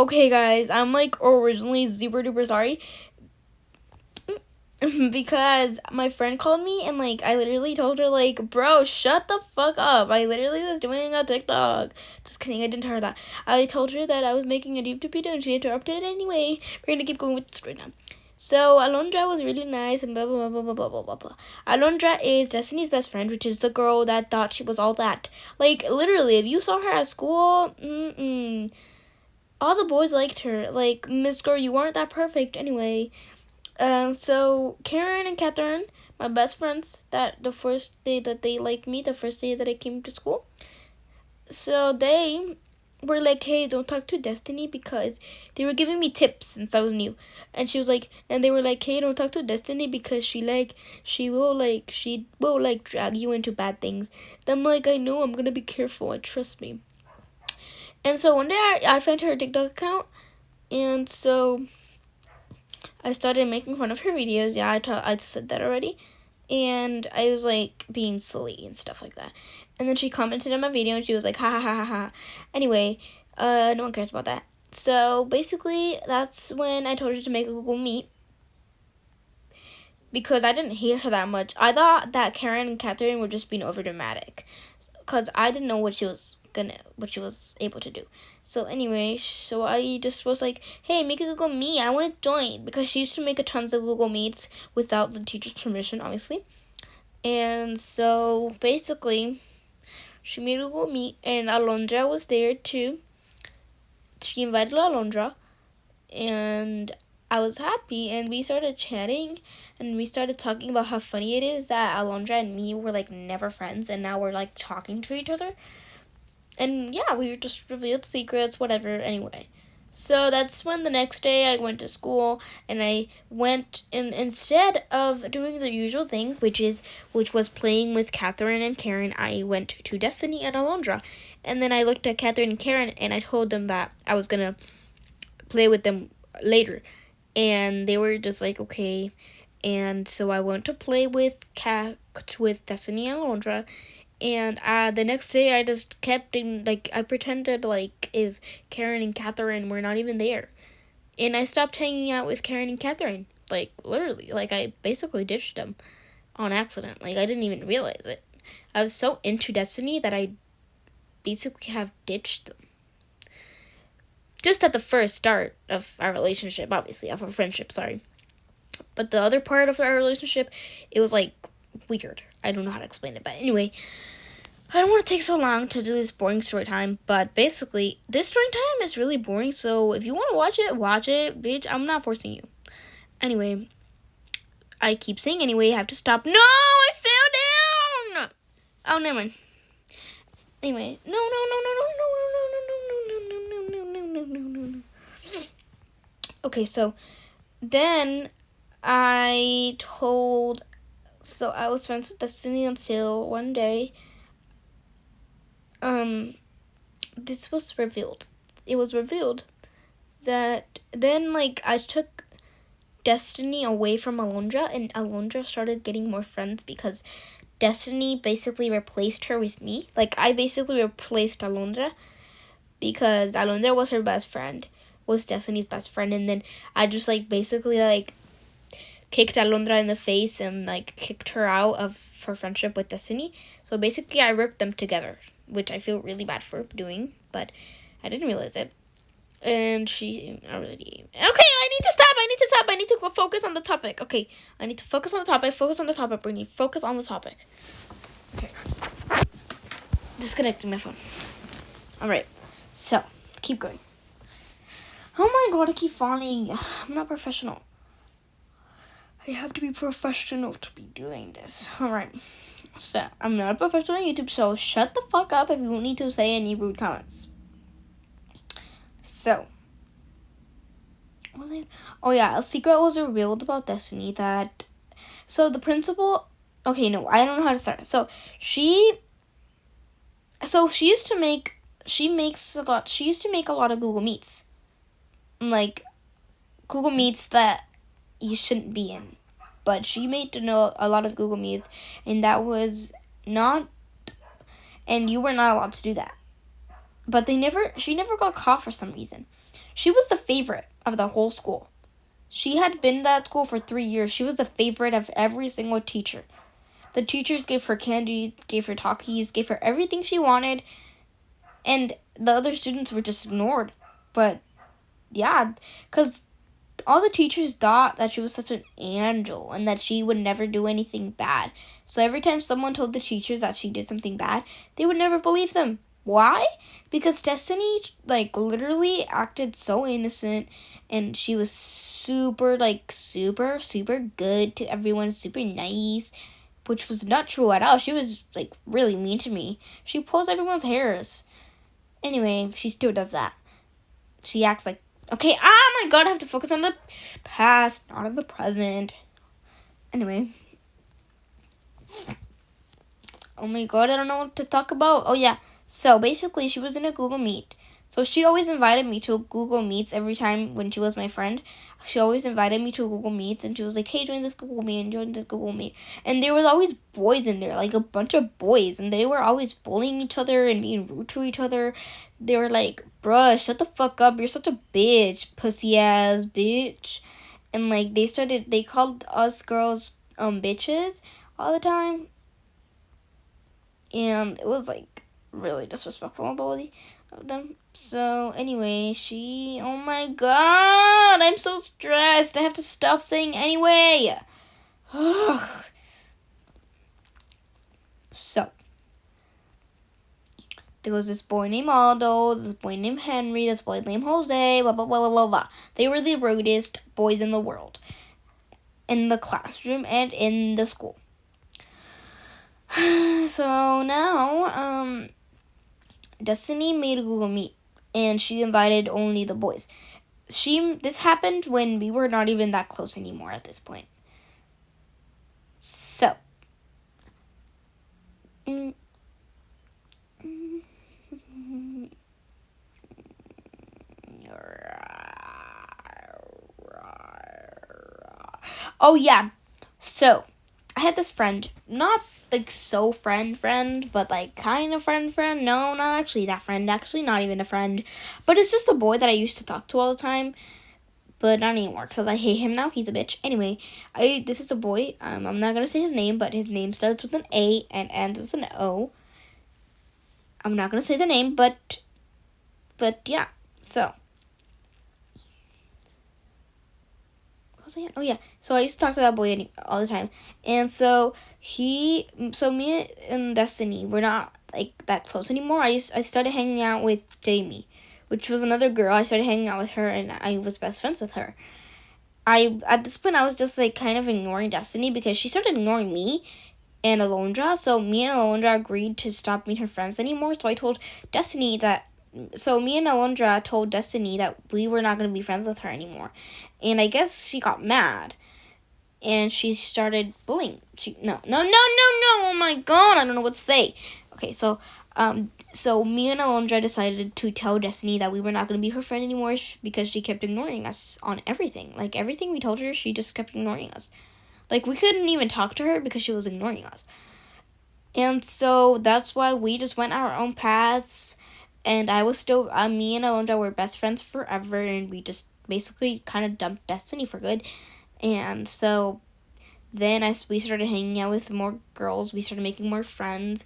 Okay, guys, I'm like originally super duper sorry because my friend called me and like I literally told her like, bro, shut the fuck up. I literally was doing a TikTok. Just kidding, I didn't tell her that. I told her that I was making a YouTube video and she interrupted it anyway. We're gonna keep going with the story now. So Alondra was really nice and blah blah blah blah blah blah blah blah. Alondra is Destiny's best friend, which is the girl that thought she was all that. Like literally, if you saw her at school, all the boys liked her. Like, Miss Girl, you weren't that perfect anyway. So Karen and Catherine, my best friends, that the first day that they liked me, the first day that I came to school. So they were like, hey, don't talk to Destiny, because they were giving me tips since I was new. And she was like, and they were like, hey, don't talk to Destiny because she will drag you into bad things. And I'm like, I know, I'm gonna be careful, trust me. And so one day I found her TikTok account, and so I started making fun of her videos. Yeah, I said that already. And I was like being silly and stuff like that. And then she commented on my video and she was like, ha ha ha ha ha. Anyway, no one cares about that. So basically, that's when I told her to make a Google Meet, because I didn't hear her that much. I thought that Karen and Catherine were just being over dramatic, because I didn't know what she was able to do. So anyway, so I just was like, hey, make a Google Meet, I want to join, because she used to make a tons of Google Meets without the teacher's permission, obviously. And so basically, she made a Google Meet, and Alondra was there too. She invited Alondra, and I was happy, and we started chatting, and we started talking about how funny it is that Alondra and me were like never friends, and now we're like talking to each other. And yeah, we just revealed secrets, whatever, anyway. So that's when the next day I went to school, and I went, and instead of doing the usual thing, which was playing with Catherine and Karen, I went to Destiny and Alondra. And then I looked at Catherine and Karen, and I told them that I was gonna play with them later. And they were just like, okay. And so I went to play with Destiny and Alondra. And the next day, I just kept I pretended like if Karen and Catherine were not even there. And I stopped hanging out with Karen and Catherine. Like, literally. Like, I basically ditched them on accident. Like, I didn't even realize it. I was so into Destiny that I basically have ditched them. Just at the first start of our relationship, obviously, of our friendship, sorry. But the other part of our relationship, it was, like, weird. I don't know how to explain it, but anyway, I don't want to take so long to do this boring story time, but basically, this story time is really boring, so if you want to watch it, bitch, I'm not forcing you. Anyway, I keep saying anyway, I have to stop. No, I fell down! Oh, never mind. Anyway, no. Okay, so then I was friends with Destiny until one day, this was revealed. It was revealed that then, I took Destiny away from Alondra, and Alondra started getting more friends because Destiny basically replaced her with me. Like, I basically replaced Alondra because Alondra was her best friend, was Destiny's best friend, and then I just, basically kicked Alondra in the face and, kicked her out of her friendship with Destiny. So basically, I ripped them together, which I feel really bad for doing, but I didn't realize it. And she already... Okay, I need to stop. I need to focus on the topic. Okay, I need to focus on the topic. Brittany, focus on the topic. Okay. Disconnecting my phone. Alright, so, keep going. Oh my god, I keep falling. I'm not professional. I have to be professional to be doing this. Alright. So, I'm not a professional on YouTube, so shut the fuck up if you need to say any rude comments. So, oh yeah, a secret was revealed about Destiny that, so the principal, okay, no, I don't know how to start. So she used to make a lot of Google Meets. Google Meets that you shouldn't be in. But she made a lot of Google Meets, and that was not, and you were not allowed to do that. but she never got caught for some reason. She was the favorite of the whole school. She had been at that school for 3 years. She was the favorite of every single teacher. The teachers gave her candy, gave her talkies, gave her everything she wanted, and the other students were just ignored. But yeah, because all the teachers thought that she was such an angel and that she would never do anything bad. So every time someone told the teachers that she did something bad, they would never believe them. Why? Because Destiny, like, literally acted so innocent, and she was super good to everyone, super nice, which was not true at all. She was, like, really mean to me. She pulls everyone's hairs. Anyway, she still does that. She acts like, okay, my god, I have to focus on the past, not on the present. Anyway. Oh my god, I don't know what to talk about. Oh yeah, so basically she was in a Google Meet. So she always invited me to Google Meets every time when she was my friend. She always invited me to Google Meets, and she was like, hey, join this Google Meet, and join this Google Meet. And there was always boys in there, like a bunch of boys, and they were always bullying each other and being rude to each other. They were like, bruh, shut the fuck up, you're such a bitch, pussy ass bitch. And like, they called us girls bitches all the time. And it was like really disrespectful of them. So anyway, oh my god, I'm so stressed. I have to stop saying anyway. Ugh. So there was this boy named Aldo, this boy named Henry, this boy named Jose, blah blah blah blah blah blah. They were the rudest boys in the world, in the classroom and in the school. So now, Destiny made a Google Meet, and she invited only the boys. This happened when we were not even that close anymore at this point. So, oh yeah, so I had this friend, not like so friend, but like kind of friend. No, not actually that friend. Actually, not even a friend. But it's just a boy that I used to talk to all the time. But not anymore, because I hate him now. He's a bitch. Anyway, this is a boy. I'm not going to say his name, but his name starts with an A and ends with an O. I'm not going to say the name, but yeah. So. Oh yeah, so I used to talk to that boy all the time, and so me and Destiny were not like that close anymore. I started hanging out with Jamie, which was another girl. I started hanging out with her, and I was best friends with her. At this point I was just like kind of ignoring Destiny because she started ignoring me and Alondra. So me and Alondra agreed to stop being her friends anymore. So I told Destiny that. So me and Alondra told Destiny that we were not going to be friends with her anymore. And I guess she got mad. And she started bullying. No. Oh my god, I don't know what to say. Okay, so me and Alondra decided to tell Destiny that we were not going to be her friend anymore because she kept ignoring us on everything. Like, everything we told her, she just kept ignoring us. Like, we couldn't even talk to her because she was ignoring us. And so that's why we just went our own paths. And I was still, me and Alondra were best friends forever, and we just basically kind of dumped Destiny for good. And so then as we started hanging out with more girls, we started making more friends,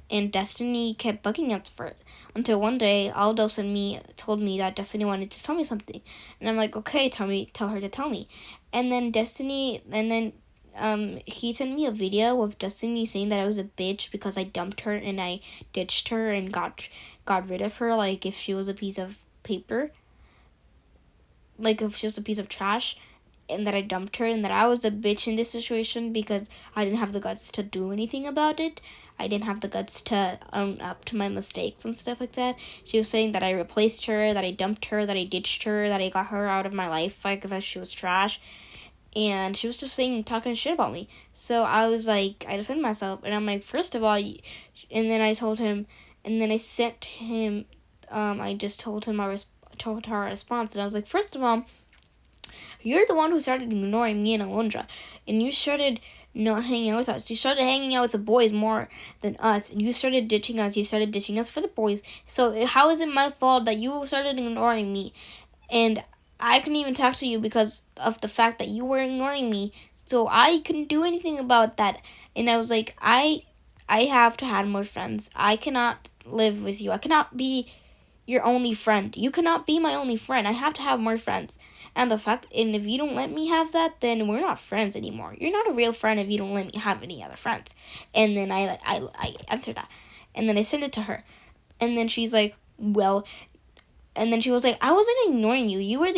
and Destiny kept bugging us for it. Until one day, Aldos and me told me that Destiny wanted to tell me something. And I'm like, okay, tell her to tell me. And then he sent me a video of Destiny saying that I was a bitch because I dumped her and I ditched her and got rid of her, like if she was a piece of paper, like if she was a piece of trash, and that I dumped her, and that I was the bitch in this situation because I didn't have the guts to do anything about it. I didn't have the guts to own up to my mistakes and stuff like that. She was saying that I replaced her, that I dumped her, that I ditched her, that I got her out of my life, like if she was trash. And she was just talking shit about me. So I was like, I defended myself, and I'm like, first of all, and then I told him, and then I sent him, I just told him told her a response, and I was like, first of all, you're the one who started ignoring me and Alondra, and you started not hanging out with us. You started hanging out with the boys more than us. You started ditching us. You started ditching us for the boys. So how is it my fault that you started ignoring me? And I couldn't even talk to you because of the fact that you were ignoring me. So I couldn't do anything about that. And I was like, I have to have more friends. I cannot live with you. I cannot be your only friend. You cannot be my only friend. I have to have more friends. And if you don't let me have that, then we're not friends anymore. You're not a real friend if you don't let me have any other friends. And then I answered that. And then I sent it to her. And then she's like, well, and then she was like, I wasn't ignoring you. You were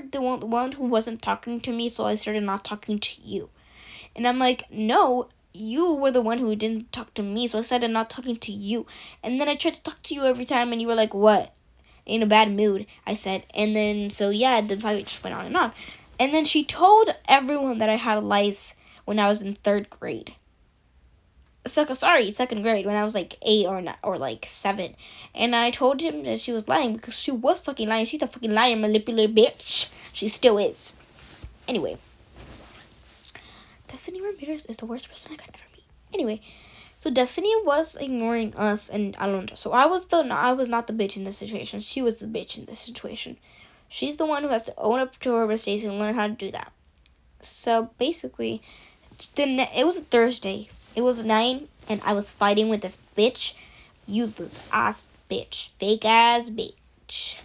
the one who wasn't talking to me, so I started not talking to you. And I'm like, no, you were the one who didn't talk to me, so I started not talking to you. And then I tried to talk to you every time, and you were like, what? In a bad mood, I said. And then, so yeah, the fight just went on and on. And then she told everyone that I had lice when I was in 3rd grade. Second grade, when I was like 8 or like 7. And I told him that she was lying because she was fucking lying. She's a fucking liar, manipulative bitch. She still is. Anyway. Destiny Ramirez is the worst person I could ever meet. Anyway. So Destiny was ignoring us and Alondra. So I was not the bitch in this situation. She was the bitch in this situation. She's the one who has to own up to her mistakes and learn how to do that. So basically, it was a Thursday. It was 9, and I was fighting with this bitch. Useless ass bitch. Fake ass bitch.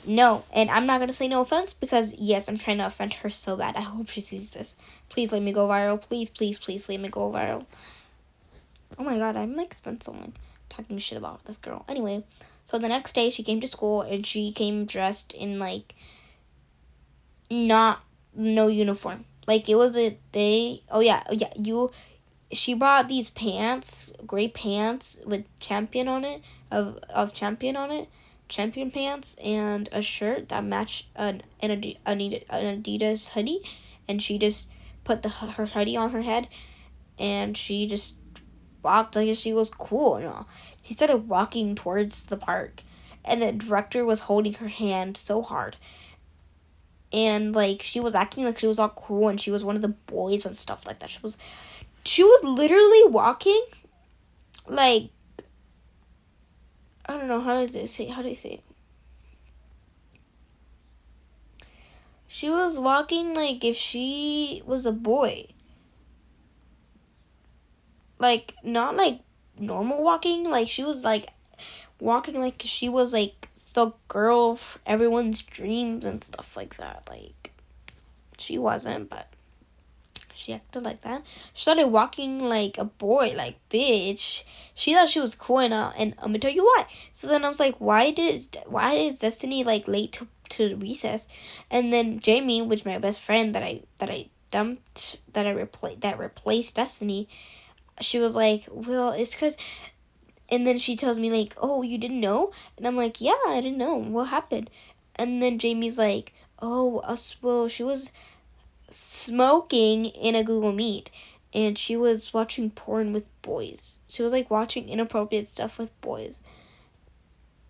No, and I'm not going to say no offense because, yes, I'm trying to offend her so bad. I hope she sees this. Please let me go viral. Please, please, please let me go viral. Oh my god, I'm like spent so long talking shit about this girl. Anyway, so the next day she came to school and she came dressed in like no uniform. Like it was a day. She brought these pants, gray pants with champion on it, of champion on it, champion pants, and a shirt that matched an Adidas hoodie, and she just put her hoodie on her head, and she just walked like she was cool and all. She started walking towards the park, and the director was holding her hand so hard. And like she was acting like she was all cool and she was one of the boys and stuff like that. She was literally walking like, I don't know, how do they say it? She was walking like if she was a boy. Like, not like normal walking. Like, she was like walking like she was like the girl of everyone's dreams and stuff like that. Like, she wasn't, but she acted like that. She started walking like a boy, like, bitch. She thought she was cool and I'm gonna tell you why. So then I was like, why is Destiny like late to recess? And then Jamie, which is my best friend that I dumped, that replaced Destiny, she was like, well, it's because, and then she tells me like, oh, you didn't know? And I'm like, yeah, I didn't know. What happened? And then Jamie's like, she was smoking in a Google Meet, and she was watching porn with boys. She was like watching inappropriate stuff with boys.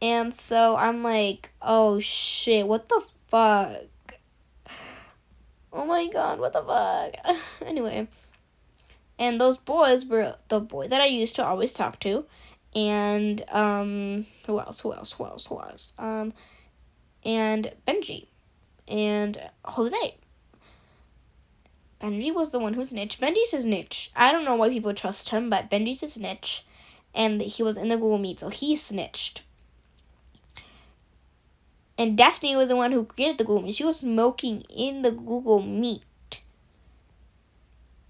And so I'm like, oh shit, what the fuck? Oh my god, what the fuck? Anyway. And those boys were the boy that I used to always talk to. And, who else? And Benji. And Jose. Benji was the one who snitched. Benji's his snitch. I don't know why people trust him, but Benji's his snitch. And he was in the Google Meet, so he snitched. And Destiny was the one who created the Google Meet. She was smoking in the Google Meet.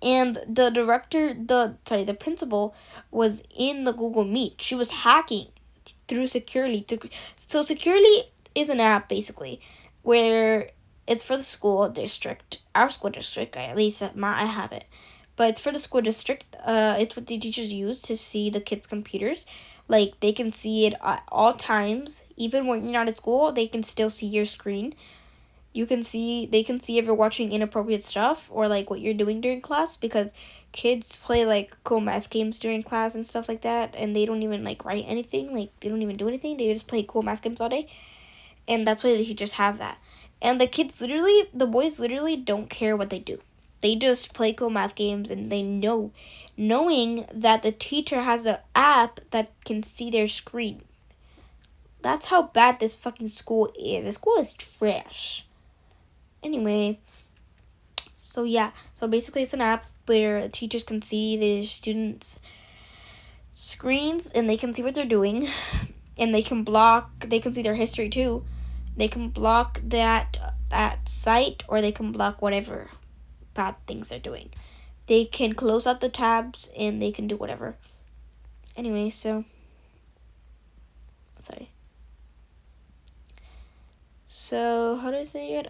And the principal was in the Google Meet. She was hacking through Securely. So Securely is an app, basically, where it's for the school district. Our school district, at least I have it. But it's for the school district. It's what the teachers use to see the kids' computers. Like, they can see it at all times. Even when you're not at school, they can still see your screen. They can see if you're watching inappropriate stuff or like what you're doing during class, because kids play like cool math games during class and stuff like that, and they don't even like write anything, like they don't even do anything, they just play cool math games all day, and that's why the teachers have that. And the boys literally don't care what they do. they just play cool math games, and they knowing that the teacher has an app that can see their screen. That's how bad this fucking school is. The school is trash. Anyway, so yeah. So basically it's an app where teachers can see the students' screens, and they can see what they're doing. And they can see their history too. They can block that site, or they can block whatever bad things they're doing. They can close out the tabs, and they can do whatever. Anyway, so sorry. So how do I say it?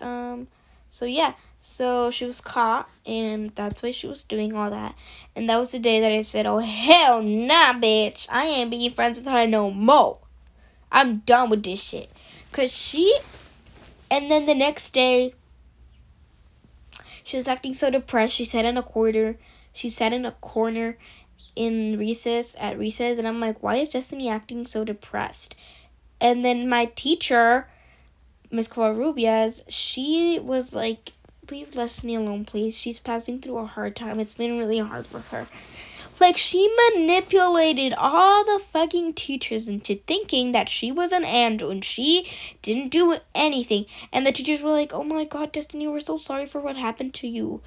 So yeah. So she was caught, and that's why she was doing all that. And that was the day that I said, "Oh hell nah, bitch! I ain't being friends with her no more. I'm done with this shit." And then the next day, she was acting so depressed. She sat in a corner in recess, and I'm like, why is Destiny acting so depressed? And then my teacher, Miss Covarrubias, she was like, leave Destiny alone, please. She's passing through a hard time. It's been really hard for her. Like, she manipulated all the fucking teachers into thinking that she was an angel, and she didn't do anything. And the teachers were like, oh my god, Destiny, we're so sorry for what happened to you.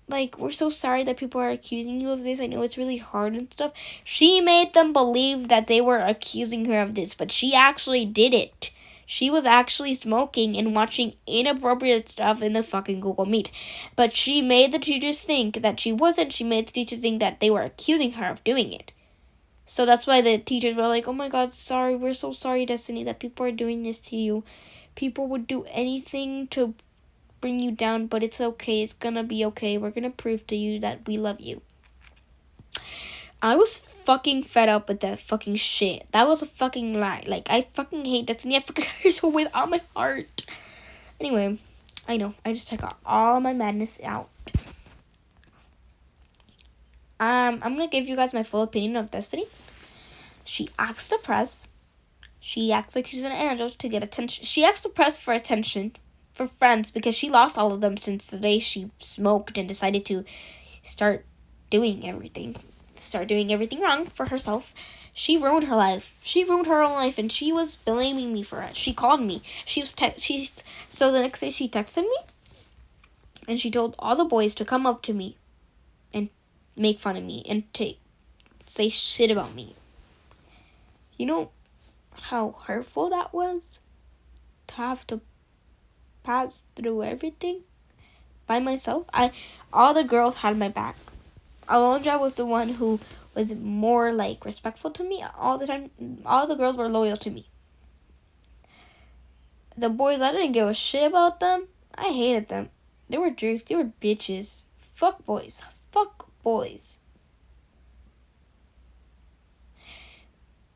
Like, we're so sorry that people are accusing you of this. I know it's really hard and stuff. She made them believe that they were accusing her of this, but she actually did it. She was actually smoking and watching inappropriate stuff in the fucking Google Meet. But she made the teachers think that she wasn't. She made the teachers think that they were accusing her of doing it. So that's why the teachers were like, oh my god, sorry. We're so sorry, Destiny, that people are doing this to you. People would do anything to bring you down, but it's okay. It's gonna be okay. We're gonna prove to you that we love you. I was fucking fed up with that fucking shit. That was a fucking lie. Like, I fucking hate Destiny. I fucking hate her with all my heart. Anyway, I know. I just took all my madness out. I'm gonna give you guys my full opinion of Destiny. She acts depressed. She acts like she's an angel to get attention. She acts depressed for attention, for friends, because she lost all of them since the day she smoked and decided to start doing everything wrong for herself. She ruined her life. She ruined her own life, and she was blaming me for it. She called me. So the next day she texted me, and she told all the boys to come up to me and make fun of me and to say shit about me. You know how hurtful that was? To have to pass through everything by myself. All the girls had my back. Alondra was the one who was more like respectful to me all the time. All the girls were loyal to me. The boys, I didn't give a shit about them. I hated them. They were jerks. They were bitches. Fuck boys. Fuck boys.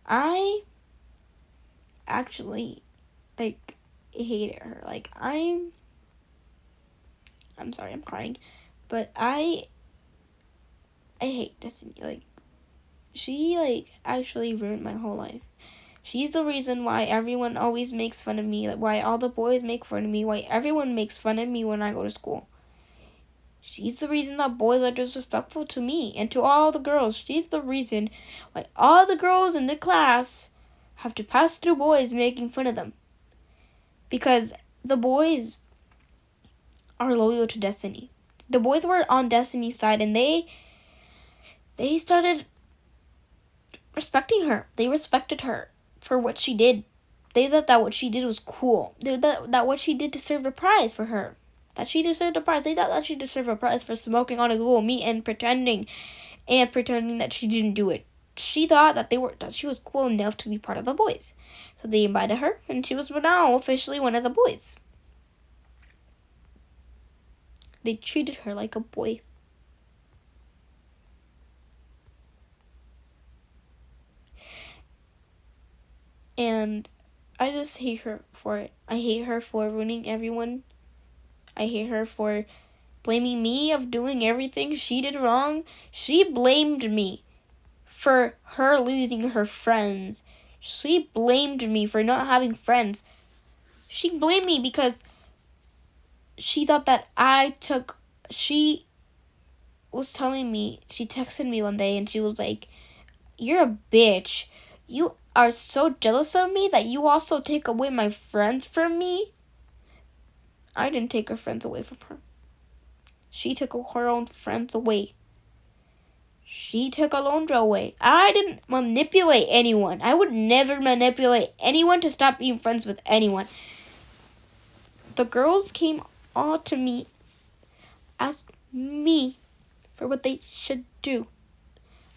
I actually hated her. Like, I'm sorry, I'm crying, but I hate Destiny. Like, she actually ruined my whole life. She's the reason why everyone always makes fun of me, why all the boys make fun of me, why everyone makes fun of me when I go to school. She's the reason that boys are disrespectful to me and to all the girls. She's the reason why all the girls in the class have to pass through boys making fun of them. Because the boys are loyal to Destiny. The boys were on Destiny's side, and they started respecting her. They respected her for what she did. They thought that what she did was cool. They thought that what she did deserved a prize for her. That she deserved a prize. They thought that she deserved a prize for smoking on a Google Meet and pretending that she didn't do it. She thought that she was cool enough to be part of the boys. So they invited her, and she was now officially one of the boys. They treated her like a boy. And I just hate her for it. I hate her for ruining everyone. I hate her for blaming me of doing everything she did wrong. She blamed me for her losing her friends. She blamed me for not having friends. She blamed me because she thought that I took she was telling me, she texted me one day and she was like, "You're a bitch. You are so jealous of me that you also take away my friends from me." I didn't take her friends away from her. She took her own friends away. She took Alondra away. I didn't manipulate anyone. I would never manipulate anyone to stop being friends with anyone. The girls came all to me, asked me for what they should do.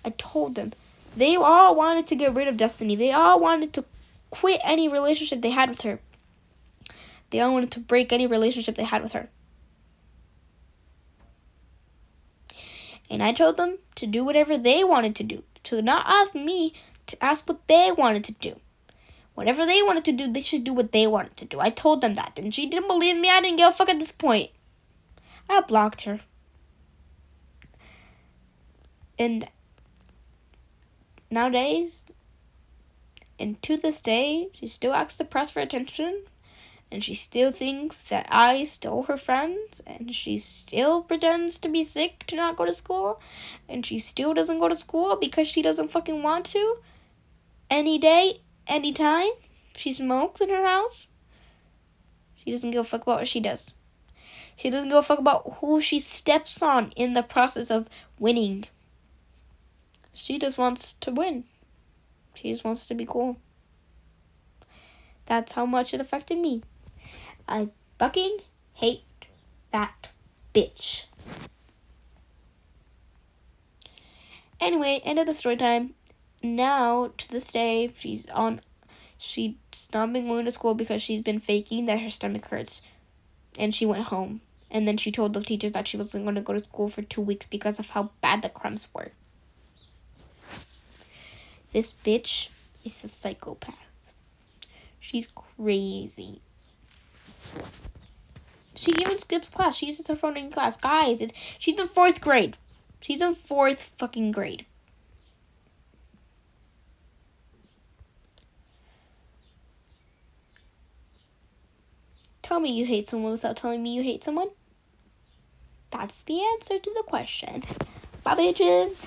I told them. They all wanted to get rid of Destiny. They all wanted to quit any relationship they had with her. They all wanted to break any relationship they had with her. And I told them to do whatever they wanted to do. To not ask me, to ask what they wanted to do. Whatever they wanted to do, they should do what they wanted to do. I told them that. And she didn't believe me. I didn't give a fuck at this point. I blocked her. And nowadays, and to this day, she still asks the press for attention. And she still thinks that I stole her friends. And she still pretends to be sick to not go to school. And she still doesn't go to school because she doesn't fucking want to. Any day, anytime. She smokes in her house. She doesn't give a fuck about what she does. She doesn't give a fuck about who she steps on in the process of winning. She just wants to win. She just wants to be cool. That's how much it affected me. I fucking hate that bitch. Anyway, end of the story time. Now, to this day, she's not been going to school because she's been faking that her stomach hurts. And she went home. And then she told the teachers that she wasn't going to go to school for 2 weeks because of how bad the crumbs were. This bitch is a psychopath. She's crazy. She even skips class. She uses her phone in class. Guys, she's in 4th grade. She's in 4th fucking grade. Tell me you hate someone without telling me you hate someone. That's the answer to the question. Bye, bitches.